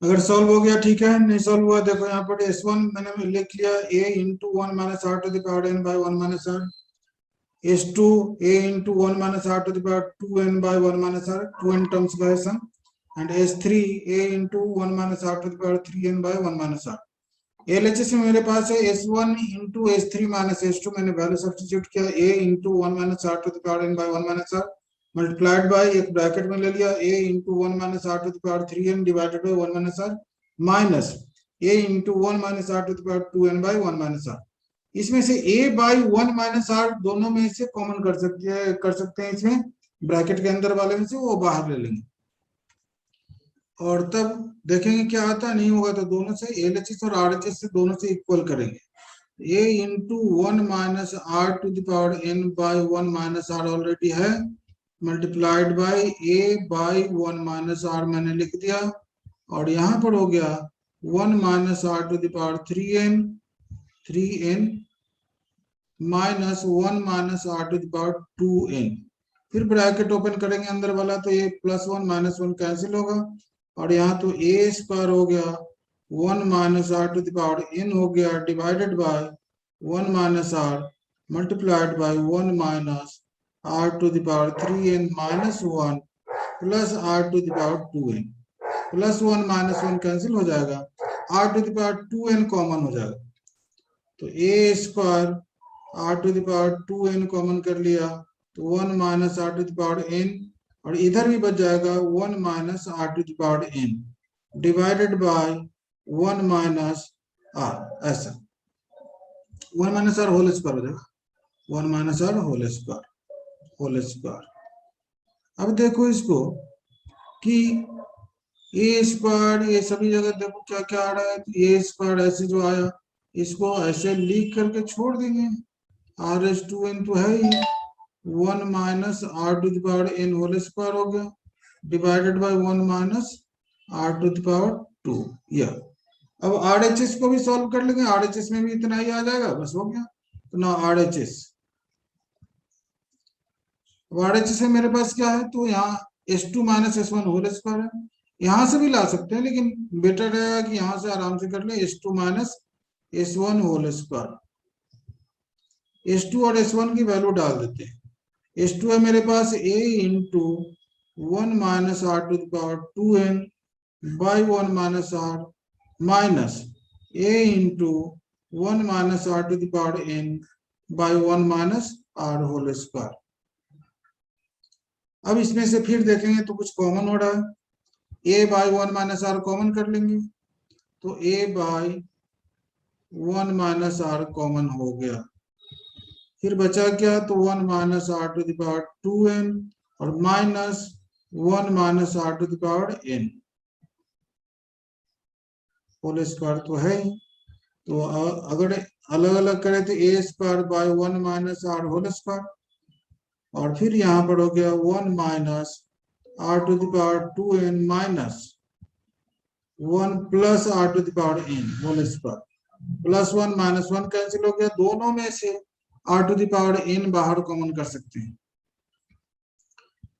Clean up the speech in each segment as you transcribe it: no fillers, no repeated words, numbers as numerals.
अगर सॉल्व हो गया ठीक है, नहीं सॉल्व हुआ देखो यहाँ पर S1 मैंने लिख लिया a into one minus are to the power n by one minus R, S2 a into one minus are to the power two n by one minus are, two n terms का है sum, and S3 a into one minus are to the power three n by one minus R. LHS में मेरे पास है S1 into S3 minus S2, मैंने value substitute किया a into one minus are to the power n by one minus r multiplied by एक bracket में ले लिया a into one minus are to the power three n divided by one minus r minus a into one minus are to the power two n by one minus r. इसमें से a by one minus r दोनों में से common कर सकते हैं इसमें bracket के अंदर वाले में से, वो बाहर ले लेंगे और तब देखेंगे क्या आता है। नहीं होगा तो दोनों से LHS और RHS से दोनों से इक्वल करेंगे। a into one minus are to the power n by one minus R already है, multiplied by a by one minus R मैंने लिख दिया, और यहाँ पर हो गया one minus are to the power three N minus one minus are to the power two n। फिर ब्रैकेट ओपन करेंगे अंदर वाला तो ये plus one minus one cancel होगा, और यहाँ तो a स्क्वायर हो गया one minus are to the power n हो गया divided by one minus r multiplied by one minus are to the power three n minus one plus are to the power two n। Plus one minus one cancel हो जाएगा, r to the power two n common हो जाएगा, तो a square r to the power two n common कर लिया तो one minus are to the power n, और इधर भी बच जाएगा one minus are to the power n divided by one minus R, ऐसा one minus are whole square हो जाएगा, one minus are whole square. अब देखो इसको कि ए स्क्वायर, ये सभी जगह देखो क्या क्या आ रहा है, तो ए स्क्वायर ऐसे जो आया इसको ऐसे लिख करके छोड़ देंगे, आर एस टू एन तो है ही, one minus are to the power N whole square हो गया divided by one minus are to the power two. यह अब RHS को भी सॉल्व कर लेंगे, RHS में भी इतना ही आ जाएगा, बस हो गया। तो ना RHS, अब RHS में मेरे पास क्या है, तो यहाँ S2 minus S1 whole square है, यहां से भी ला सकते हैं लेकिन बेटर रहेगा कि यहां से आराम से कर ले, S2 minus S1 whole square. S2 और S1 की वैल्यू डाल देते हैं। S2 है मेरे पास a into one minus are to the power two n by one minus r minus a into one minus are to the power n by one minus are whole square. अब इसमें से फिर देखेंगे तो कुछ कॉमन हो रहा है, a by one minus r common कर लेंगे तो a by one minus r common हो गया, फिर बचा क्या, तो one minus are to the power two n और minus one minus are to the power n whole square तो है ही। तो अगर अलग अलग करें तो a square by one minus are whole square, और फिर यहाँ पर हो गया one minus are to the power two n minus one plus are to the power n whole square, plus one minus one cancel हो गया, दोनों में से R to the power n बाहर कॉमन कर सकते हैं,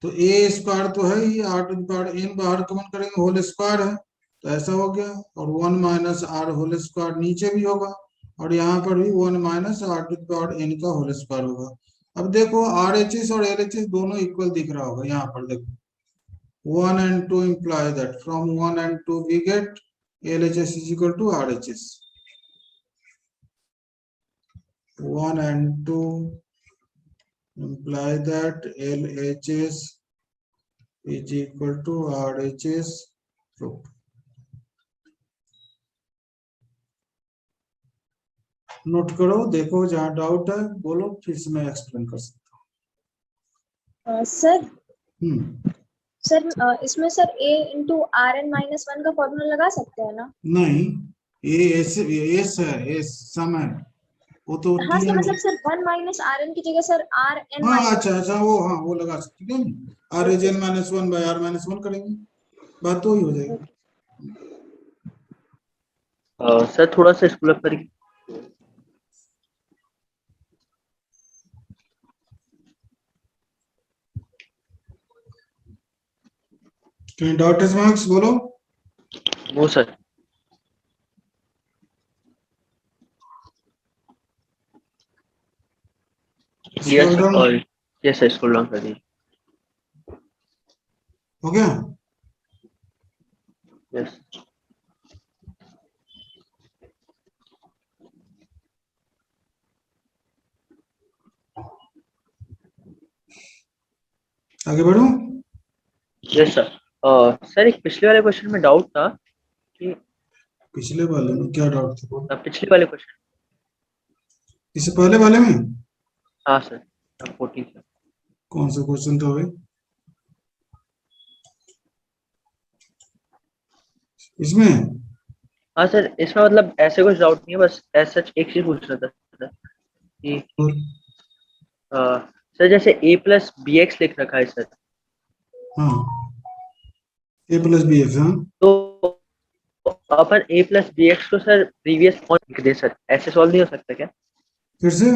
तो a स्क्वायर तो है ही, R to the power n बाहर कॉमन करेंगे होल स्क्वायर है, तो ऐसा हो गया, और one minus are whole square नीचे भी होगा, और यहाँ पर भी one minus are to the power n का होल स्क्वायर होगा। अब देखो RHS और LHS दोनों इक्वल दिख रहा होगा, यहाँ पर देखो 1 and 2 imply that from 1 and 2 we get LHS is equal to RHS, 1 and 2 imply that LHS is equal to RHS। Note करो, देखो जहां डाउट है बोलो, फिर से मैं एक्सप्लेन कर सकता हूँ। सर इसमें sir a into r n minus one का फॉर्मूला लगा सकते हैं ना? नहीं, ये एस है, एस सम है वो तो हाँ सर, तीन, मतलब sir one minus r n की जगह सर आर एन हाँ माइनस, अच्छा अच्छा वो, हाँ वो लगा सकते हैं, r h n minus one by r minus one करेंगे, बात तो ही हो जाएगी। सर थोड़ा सा स्कूल अप करिए। डॉट मार्क्स बोलो। No sir. Scroll yes down और यस सर, स्क्रॉल डाउन कर दीजिए। हो गया। यस आगे बढ़ूं? Yes sir. सर एक पिछले वाले क्वेश्चन में डाउट था कि पिछले वाले में क्या डाउट था बोलो? पिछले वाले क्वेश्चन। इससे पहले वाले में हाँ सर, 14 सर। कौन सा क्वेश्चन था भाई? इसमें हाँ सर, इसमें मतलब ऐसे कुछ डाउट नहीं है, बस ऐसा एक चीज पूछ रहा था सर कि सर जैसे a प्लस बी एक्स लिख रखा है सर, हाँ, ए प्लस बी एक्स, हाँ तो अपन a प्लस बी एक्स को सर प्रीवियस ऑन लिख दे सर, ऐसे सॉल्व नहीं हो सकता क्या? फिर से।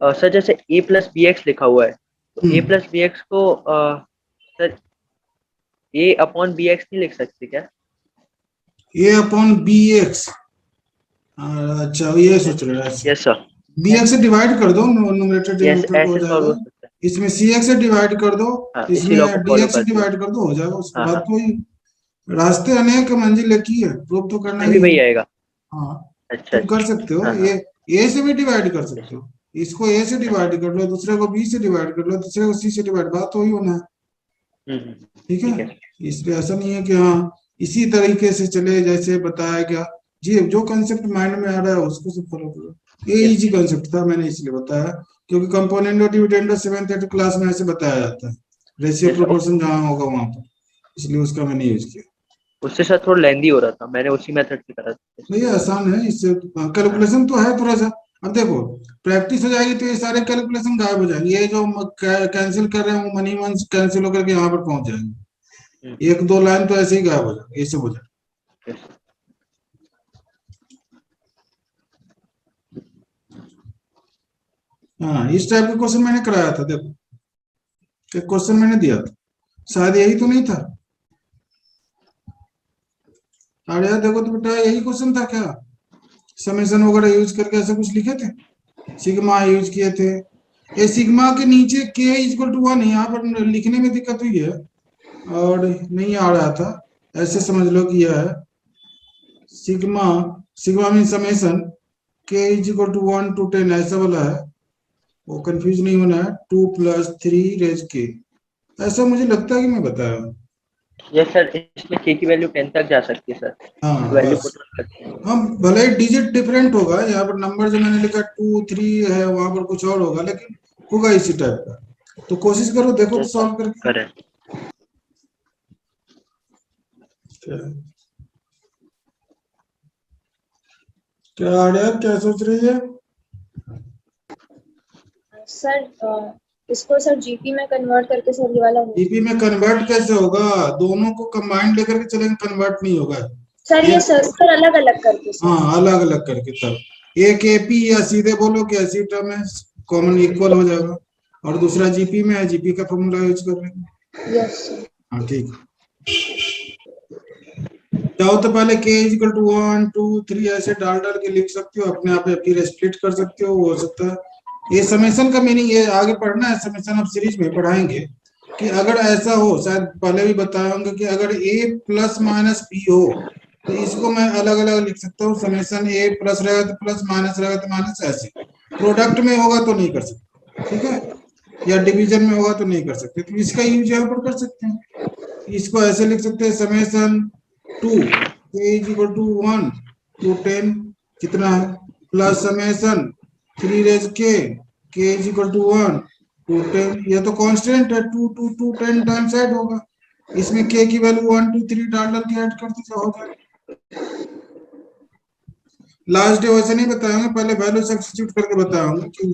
सर जैसे a प्लस बी एक्स लिखा हुआ है, तो a hmm, plus B X को sir a upon B X नहीं लिख सकते क्या? ए अपॉन बी एक्स, अच्छा ये सोच रहे हो ऐसे। Yes sir. बी एक्स से डिवाइड कर दो, नोमिनेटर यस, डिनोमिनेटर को हो ऐसे सॉल्व जाएगा। हो सकता है। इसमें सी एक्स से डिवाइड कर दो, हाँ, इसी इसमें लॉ को डी फॉलो एक्स से करते हुए। डिवाइड कर दो, हो जाएगा। उसके हाँ बाद हाँ, कोई रास्ते अनेक, मंजिल एक ही है, प्रूव तो करना इसमें भी ही है। वही आएगा। हाँ, अच्छा तुम कर अच्छा। सकते हो। हाँ हाँ। ए से भी डिवाइड कर यस। सकते हो। इसको ए से डिवाइड कर लो, दूसरे को बी से डिवाइड कर लो, दूसरे को सी से डिवाइड, बात तो वही होना है। ठीक है, ठीक है। इसलिए ऐसा नहीं है कि हाँ इसी तरीके से चले जैसे बताया गया। जी, जो कंसेप्ट माइंड में आ रहा है उसको सब फॉलो करो। ये यस। इजी कंसेप्ट था, मैंने इसलिए बताया क्योंकि कंपोनेंट और डिविडेंड 7th 8th क्लास में ऐसे बताया जाता है, रेशियो यस, प्रोपोर्शन जहाँ होगा वहां पर, इसलिए उसका मैंने यूज किया। उससे शायद थोड़ा लेंदी हो रहा था, मैंने उसी मेथड से करा था नहीं, ये इसलिए। आसान है, इससे हाँ। कैलकुलेशन तो है थोड़ा सा। अब देखो, प्रैक्टिस हो जाएगी तो ये सारे कैलकुलेशन गायब हो जाएंगे, ये जो कैंसिल कर रहे हैं वो मनी मंस कैंसिल होकर के यहाँ पर पहुंच जाएंगे। हम्म, एक दो लाइन तो ऐसे ही गायब हो जाएंगे, ये सब हो जाएगा। यस। हाँ, इस टाइप का क्वेश्चन मैंने कराया था, देखो एक क्वेश्चन मैंने दिया था, शायद यही तो नहीं था? अरे यार देखो तो बेटा, यही क्वेश्चन था क्या? समेशन वगैरह यूज करके ऐसा कुछ लिखे थे, सिग्मा यूज किए थे। ये सिग्मा के नीचे के इक्वल टू 1, यहाँ पर लिखने में दिक्कत हुई है और नहीं आ रहा था। ऐसे समझ लो कि यह है सिग्मा, सिग्मा मीन समेशन के इज इक्वल टू 1 to 10, ऐसा वाला है। वो कंफ्यूज नहीं होना है, 2 + 3 रेज के, ऐसा मुझे लगता है कि मैं बताया हूँ। यस सर, इसमें k की वैल्यू 10 तक जा सकती है सर, हाँ वैल्यू बस। पुट करते हैं। हम भले ही डिजिट डिफरेंट होगा, यहाँ पर नंबर जो मैंने लिखा 2 3 है, वहां पर कुछ और होगा, लेकिन होगा इसी टाइप का। तो कोशिश करो, देखो तो यस सर, सॉल्व करके। करेक्ट। क्या क्या आर्या, क्या सोच रही है? सर इसको सर जीपी में कन्वर्ट करके सर ये वाला हो। ईपी में कन्वर्ट कैसे होगा? दोनों को कंबाइंड लेकर के चलेंगे, कन्वर्ट नहीं होगा। सर ये ये सर अलग अलग करके सर। हाँ, अलग अलग करके, तब एक एपी, या सीधे बोलो कि ऐसी टर्म है, कॉमन इक्वल हो जाएगा। और दूसरा जीपी में है, जीपी का फॉर्मूला यूज कर लेंगे। Yes sir. हाँ ठीक है। चाहो तो पहले k इक्वल टू 1 2 3 ऐसे डाल डाल के लिख सकते हो अपने आप, या फिर स्प्लिट कर सकते हो, वो हो सकता है। ये समेशन का मीनिंग, ये आगे पढ़ना है, समेशन अब सीरीज में पढ़ाएंगे कि अगर ऐसा हो, शायद पहले भी बताया होंगे कि अगर a प्लस माइनस b हो तो इसको मैं अलग अलग लिख सकता हूँ, समेशन a प्लस रहेगा तो प्लस, माइनस रहेगा तो माइनस, ऐसे। प्रोडक्ट में होगा तो नहीं कर सकते, ठीक है, या डिवीजन में होगा तो नहीं कर सकते, तो इसका यूज यहाँ पर कर सकते हैं। इसको ऐसे लिख सकते हैं, summation 2 k is equal to 1 to 10, कितना है, plus summation 3 raise k is equal to 1 to 10, ये तो कांस्टेंट है, 2 2 2 10 टाइम्स ऐड होगा। इसमें k की वैल्यू 1 2 3 डाल डाल के ऐड करते जाओ, होगा। लास्ट डे वैसे नहीं बताऊंगा, पहले वैल्यू सब्स्टिट्यूट करके बताऊंगा कि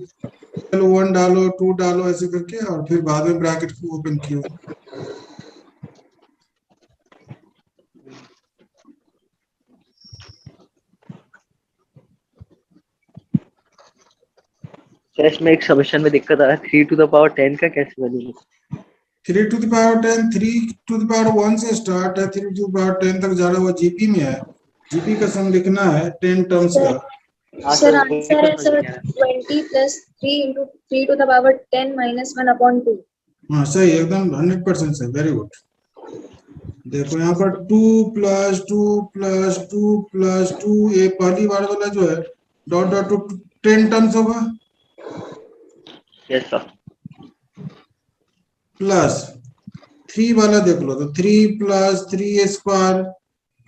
वैल्यू 1 डालो, 2 डालो, ऐसे करके, और फिर बाद में ब्रैकेट को ओपन किया। सर इसमें एक समेशन में दिक्कत आ रहा है, 3 to the power 10 का कैसे value? 3 to the power 10, 3 to the power 1 से स्टार्ट है, 3 to the power 10 तक जा रहा है, वो जीपी में है। जीपी का सम लिखना है 10 टर्म्स का। हाँ सर सर, आंसर है sir 20 plus 3 into 3 to the power 10 minus 1 upon 2। हाँ सही, एकदम 100% सही, वेरी गुड। देखो यहाँ पर 2 plus 2 plus 2 plus 2, ये पहली बार वाला जो है डॉट डॉट टू 10 टर्म्स होगा, यस सर। प्लस 3 वाला देख लो तो 3 plus 3 square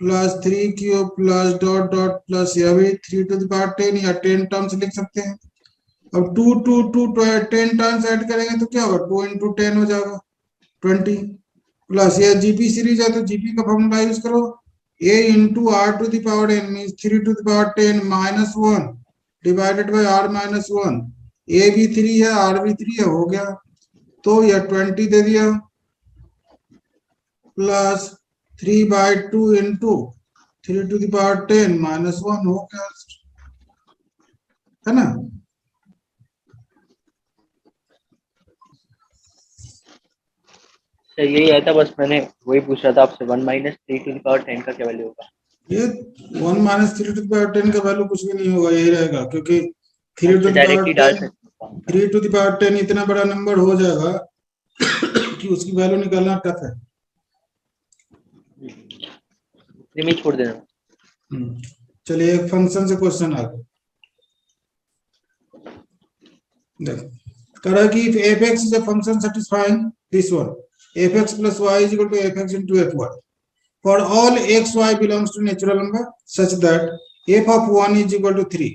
plus 3 cube plus dot dot plus या भी 3 to the power 10 या 10 टर्म्स लिख सकते हैं। अब 2 2 2 10 टर्म्स ऐड करेंगे तो क्या होगा, 2 into 10 हो जाएगा 20, प्लस ये जीपी सीरीज है तो जीपी का फॉर्मूला यूज करो, a into r to the power n means 3 to the power 10 minus 1 divided by r minus 1, a भी 3 है r भी 3 है, हो गया। तो यह 20 दे दिया plus 3/2 into 3 to the power 10 minus 1 हो गया, है ना। सर यही आया था, बस मैंने वही पूछा था आपसे, 1 minus 3 to the power 10 का क्या वैल्यू होगा? ये 1 minus 3 to the power 10 का वैल्यू कुछ भी नहीं होगा, यही रहेगा, क्योंकि 3 to the power डायरेक्टली डाल 10 सकते हैं। 3 to the power 10 इतना बड़ा नंबर हो जाएगा कि उसकी वैल्यू निकालना टफ है। लिमिट छोड़ देना। चलिए एक फंक्शन से क्वेश्चन आ गया, देखो कह रहा है कि if f(x) is a function satisfying this one, f(x) plus y is equal to f(x) into fy for all x y belongs to natural number such that f of 1 is equal to 3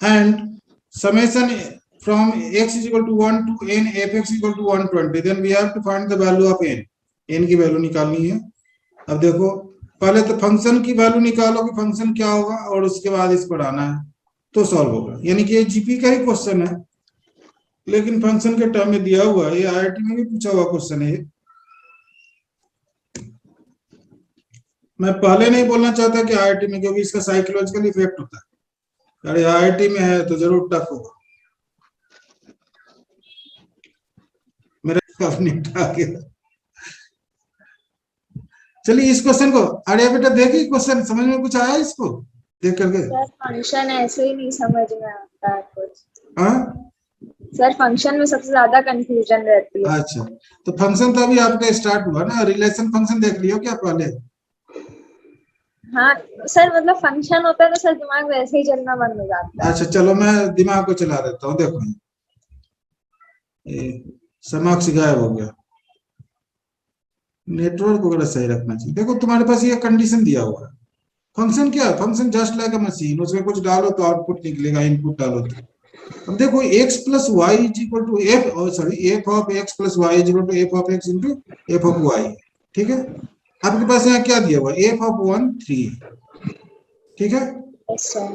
and summation from x is equal to 1 to n f(x) equal to 120, then we have to find the value of n, n की value निकालनी है। अब देखो पहले तो function की value निकालो कि फंक्शन क्या होगा और उसके बाद इस पर आना है तो सॉल्व होगा, यानी कि ये जीपी का ही क्वेश्चन है लेकिन फंक्शन के टर्म में दिया हुआ है, ये आईआईटी में भी पूछा हुआ क्वेश्चन है। मैं पहले नहीं बोलना चाहता कि आईआईटी में, क्योंकि इसका साइकोलॉजिकल इफेक्ट होता है, अरे आईआईटी में है तो जरूर टफ होगा। मेरा नेट आ गया। चलिए इस क्वेश्चन को, अरे बेटा देखिए क्वेश्चन समझ में कुछ आया इसको देख करके? सर फंक्शन ऐसे ही नहीं समझ में आता है कुछ। हाँ सर फंक्शन में सबसे ज्यादा कंफ्यूजन रहती है। अच्छा, तो फंक्शन तो अभी आपका स्टार्ट हुआ ना, रिलेशन फंक्शन देख लियो क्या पहले? हाँ सर, मतलब फंक्शन होता है तो सर दिमाग वैसे ही चलना बंद हो जाता है। अच्छा चलो मैं दिमाग को चला देता हूँ, देखो ये समाक्ष गायब हो गया, नेटवर्क वगैरह सही रखना चाहिए। देखो तुम्हारे पास ये कंडीशन दिया हुआ है, फंक्शन क्या है, फंक्शन जस्ट लाइक अ मशीन, उसमें कुछ डालो तो आउटपुट निकलेगा, इनपुट डालो तो। अब देखो x plus y is equal to f, sorry f of x plus y is equal to f of x into f of y, ठीक है। आपके पास यहाँ क्या दिया हुआ है, f of 1 3, ठीक है। Yes, sir.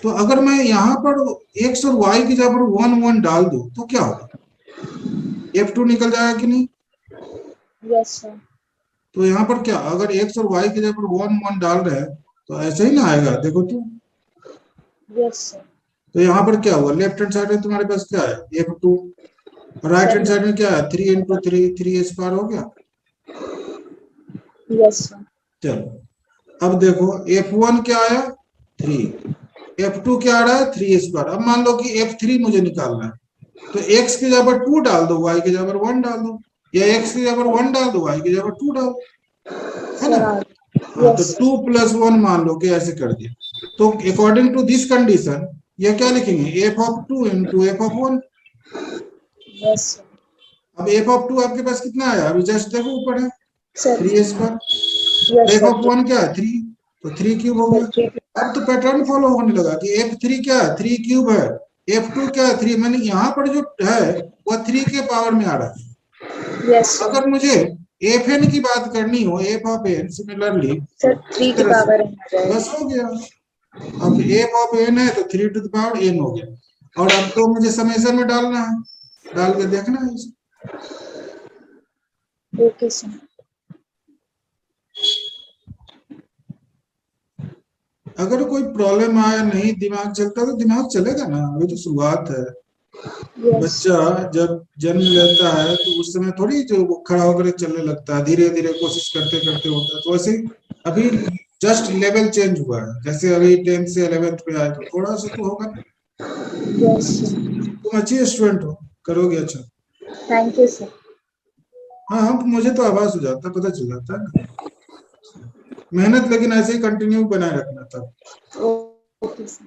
तो अगर मैं यहाँ पर x और y की जगह पर 1 1 डाल दूं तो क्या होगा, f2 निकल जाएगा कि नहीं? Yes, sir. तो यहाँ पर क्या, अगर x और y की जगह पर 1 1 डाल रहे हैं तो ऐसे ही ना आएगा, देखो तो। Yes, sir. तो यहाँ पर क्या हुआ, लेफ्ट हैंड साइड में तुम्हारे पास क्या है f2, राइट हैंड साइड में क्या है 3 into 3, 3 स्क्वायर हो गया। Yes, sir. चलो अब देखो f1 क्या आया 3, f2 क्या आ रहा है 3 स्क्वायर। अब मान लो कि f3 मुझे निकालना है, तो x की जगह पर 2 डाल दो, y की जगह पर 1 डाल दो, या x की जगह पर 1 डाल दो, y की जगह पर 2 डाल दो, है ना। हाँ तो 2 plus 1 मान लो कि ऐसे कर दिया, तो अकॉर्डिंग टू दिस कंडीशन ये क्या लिखेंगे, f of 2 into f of 1। Yes, sir. अब f of 2 आपके पास कितना आया, अभी जस्ट देखो ऊपर है Sir. 3 square, Yes, f sir. of 1 क्या है 3, तो 3 क्यूब हो गया। अब तो पैटर्न फॉलो होने लगा कि f3 क्या है 3 क्यूब है, f2 क्या है 3, मैंने यहाँ पर जो है वह 3 के पावर में आ रहा है। Yes, sir. अगर मुझे fn की बात करनी हो, f of n similarly Sir 3 की पावर है। बस हो गया। अब f of n है तो 3 to the power n हो गया, और अब तो मुझे समेशन में डालना है, डाल के देखना है इसे। Okay, sir. अगर कोई प्रॉब्लम आए, नहीं दिमाग चलता तो दिमाग चलेगा ना, अभी तो शुरुआत है। Yes. बच्चा जब जन्म लेता है तो उस समय थोड़ी जो वो खड़ा होकर चलने लगता है, धीरे धीरे कोशिश करते करते होता है। तो वैसे ही अभी जस्ट लेवल चेंज हुआ है, जैसे अभी 10th से 11th पे आए तो थोड़ा सा तो होगा। Yes, sir. तुम अच्छी स्टूडेंट हो, करोगे अच्छा। Thank you, sir. हाँ मुझे तो आवाज हो जाता है, पता चल जाता है ना। मेहनत लेकिन ऐसे ही कंटिन्यू बनाए रखना था। Okay, sir.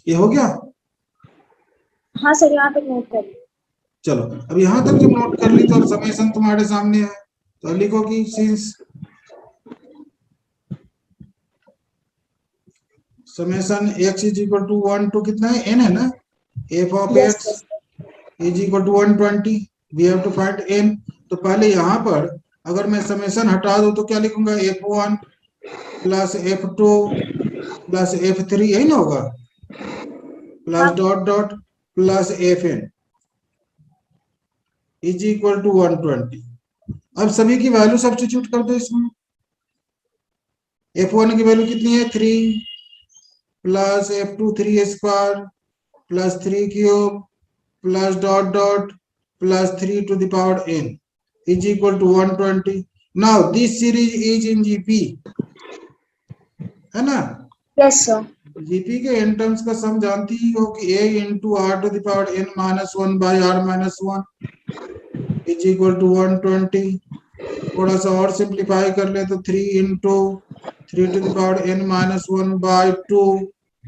ये हो गया। हाँ सर, यहाँ तक नोट कर लिया। चलो अब यहाँ तक जब नोट कर ली तो अब समेशन तुम्हारे सामने है, तो अब लिखो कि since summation x is equal to 1 to कितना है, n है ना, f of Yes, x sir. Is equal to 120, we have to find n। तो पहले यहाँ पर अगर मैं समेशन हटा दूं तो क्या लिखूंगा, f1 plus f2 plus f3, यही ना होगा, प्लस हाँ. Dot dot plus fn is equal to 120। अब सभी की वैल्यू सब्स्टिट्यूट कर दो इसमें। f1 की वैल्यू कितनी है, 3 plus f2 3 square plus 3 cube plus dot dot plus 3 to the power n is equal to 120। now this series is in gp, है ना। Yes, sir. जीपी के n टर्म्स का सम जानती ही हो कि a into r to the power n minus 1 by r minus 1 is equal to 120। थोड़ा सा और सिंप्लीफाई कर ले तो 3 into 3 to the power n minus 1 by 2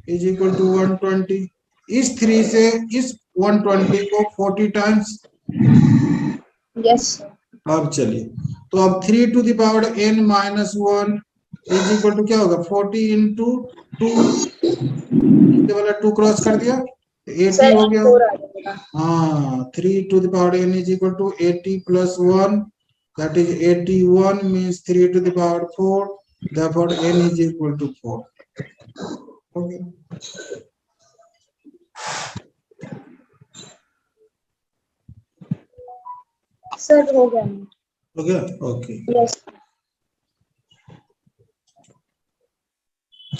is equal to 120। इस 3 से इस 120 को 40 टाइम्स। Yes, sir. अब चलिए, तो अब 3 to the power n minus 1 is equal to क्या होगा, 40 into 2, नीचे वाला 2 क्रॉस कर दिया तो 80 सर हो गया। 4 आ जाएगा. हाँ 3 to the power n is equal to 80 plus 1, that is 81 means 3 to the power 4, therefore n is equal to 4। okay। Sir हो गया. हो गया, ओके। Yes.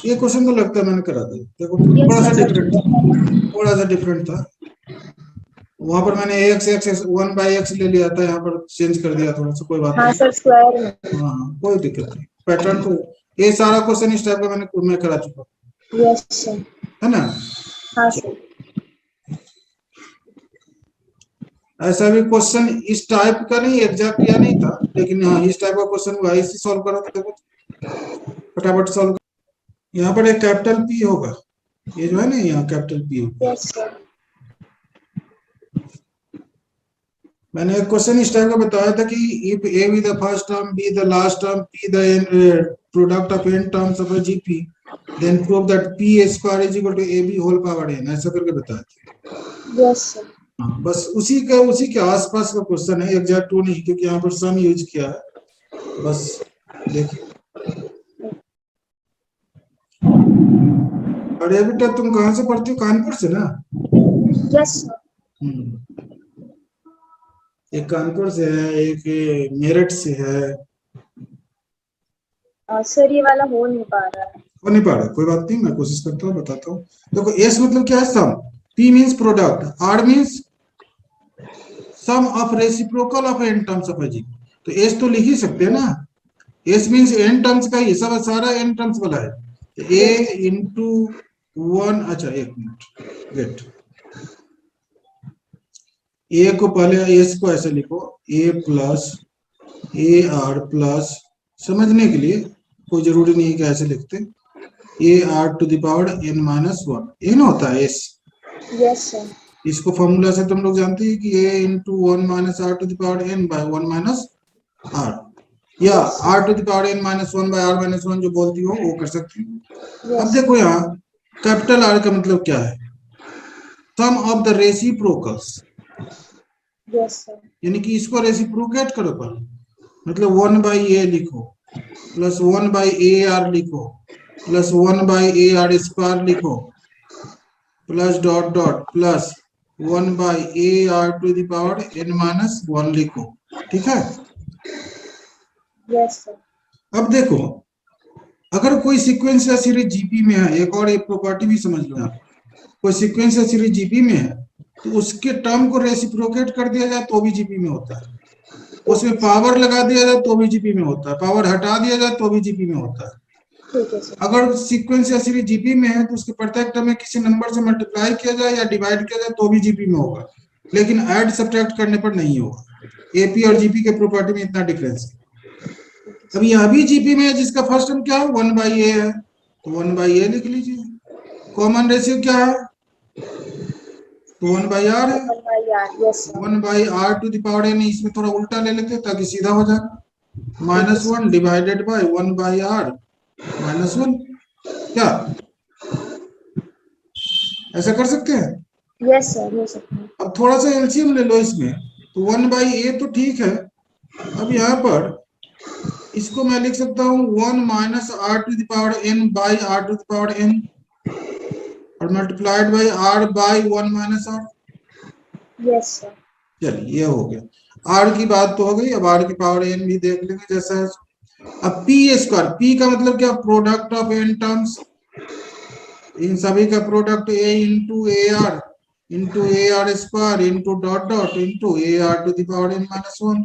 ये क्वेश्चन तो लगता है मैंने करा दिया, देखो Yes, थोड़ा सा sir. डिफरेंट था, थोड़ा सा डिफरेंट था। वहां पर मैंने x x 1 by x ले लिया था, यहाँ पर चेंज कर दिया थोड़ा सा, कोई बात हाँ नहीं। सर, स्क्वायर में. हाँ कोई दिक्कत नहीं, पैटर्न तो ये सारा क्वेश्चन इस टाइप का मैं करा चुका हूँ, Yes, sir. है ना। हाँ सर. ऐसा भी क्वेश्चन इस टाइप का नहीं एग्जैक्ट या नहीं था, लेकिन हाँ इस टाइप का क्वेश्चन हुआ, इसी सॉल्व करो तो देखो फटाफट सॉल्व। यहाँ पर एक कैपिटल पी होगा, ये जो है ना यहाँ कैपिटल पी होगा। Yes, sir. मैंने एक क्वेश्चन इस टाइप का बताया था कि if a b the first term, b the last term, p the product of n terms of GP, then prove that p square is equal to a b whole power n, ऐसा करके बताया था। Yes, sir. हाँ बस उसी के आसपास का क्वेश्चन है, एग्जैक्ट वो नहीं, क्योंकि यहाँ पर सम यूज किया है। बस देखिए, अरे बेटा तुम कहाँ से पढ़ती हो, कानपुर से ना। Yes, sir. एक कानपुर से है, एक मेरठ से है। सर ये वाला हो नहीं पा रहा है. हो नहीं पा रहा, कोई बात नहीं, मैं कोशिश करता हूँ, बताता हूँ। देखो एस मतलब क्या है, sum, P means product, R means sum of reciprocal of N terms of G. तो एस तो लिख ही सकते हैं ना, एस मीन्स एन टर्म्स का ही सब, सारा एन टर्म्स वाला है। तो ए इंटू 1, अच्छा एक मिनट वेट, ए को पहले एस को ऐसे लिखो, ए प्लस ए आर प्लस, समझने के लिए कोई जरूरी नहीं है कि ऐसे लिखते, A are to the power N minus 1, ये ना होता है एस। Yes, sir. इसको फॉर्मूला से तुम लोग जानते हैं कि A into 1 minus are to the power N by 1 minus R, या R to the power N minus 1 by R minus 1 जो बोलती हो वो कर सकती हो। Yes. अब देखो यहाँ कैपिटल आर का मतलब क्या है, sum of the reciprocals, Yes, sir. यानी कि इसको रेसिप्रोकेट करो पहले, मतलब 1 बाई ए लिखो प्लस 1 बाई ए आर लिखो plus 1 by A are square लिखो plus dot dot plus 1 by A are to the power N minus 1 लिखो, ठीक है। Yes, sir. अब देखो अगर कोई सीक्वेंस या सीरीज जीपी में है, एक और एक प्रॉपर्टी भी समझ लो आप, कोई सीक्वेंस या सीरीज जीपी में है तो उसके टर्म को रेसिप्रोकेट कर दिया जाए तो भी जीपी में होता है, उसमें पावर लगा दिया जाए तो भी जीपी में होता है, पावर हटा दिया जाए तो भी जीपी में होता है। ठीक है सर। अगर सीक्वेंस या सीरीज जीपी में है तो उसके प्रत्येक टर्म में किसी नंबर से मल्टीप्लाई किया जाए या डिवाइड किया जाए तो भी जीपी में होगा, लेकिन ऐड सब्ट्रैक्ट करने पर नहीं होगा। एपी और जीपी के प्रॉपर्टी में इतना डिफरेंस है। अब यह भी जीपी में है जिसका फर्स्ट टर्म क्या है 1/a है, तो 1/a लिख लीजिए। कॉमन रेशियो क्या है, तो 1/r है, 1/r, yes sir. 1/r to the power n, इसमें थोड़ा उल्टा ले लेते हैं ताकि सीधा हो जाए, -1 डिवाइडेड बाय 1/r -1, क्या ऐसा कर सकते हैं? Yes sir, हो सकता है। अब थोड़ा सा एलसीएम ले लो इसमें, तो 1/a तो ठीक है। अब यहाँ पर इसको मैं लिख सकता हूँ 1 - r to the power n by r to the power n और multiplied by r by 1 - r। Yes sir. चलिए ये हो गया, r की बात तो हो गई, अब r की पावर n भी देख लेंगे जैसा है। अब p स्क्वायर, p का मतलब क्या, प्रोडक्ट ऑफ n टर्म्स, इन सभी का product a into a are square into dot dot into a are to the power n -1,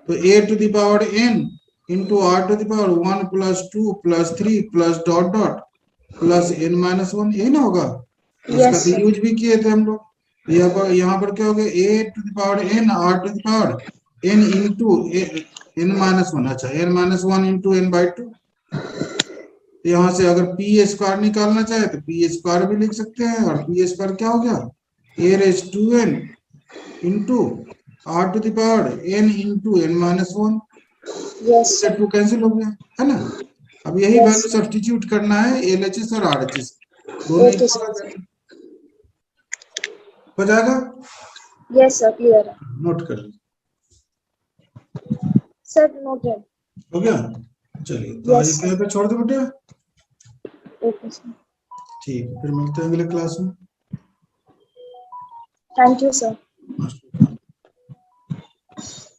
तो a to the power n into r to the power 1 + 2 + 3 + dot dot plus n -1, यही ना होगा? इसका Yes तो sir. Use भी किए थे हम लोग। यहाँ पर क्या हो गया, a to the power n r to the power n into n -1, अच्छा n -1 इंटू n/2। यहाँ से अगर पी स्क्वायर निकालना चाहे तो पी स्क्वायर भी लिख सकते हैं, और पी स्क्वायर क्या हो गया, a⁻n into r to the power n into n -1, Yes sir. 2 cancel हो गया है ना। अब यही Yes, वैल्यू sir. सब्स्टिट्यूट करना है LHS और RHS दोनों Okay, इक्वल sir. हो जाएगा। Yes sir, clear है। नोट कर लीजिए, Sir, noted. हो गया। चलिए तो आज Yes sir. यहीं पे छोड़ दो बेटा, Okay sir. ठीक है, फिर मिलते हैं अगले क्लास में। Thank you sir.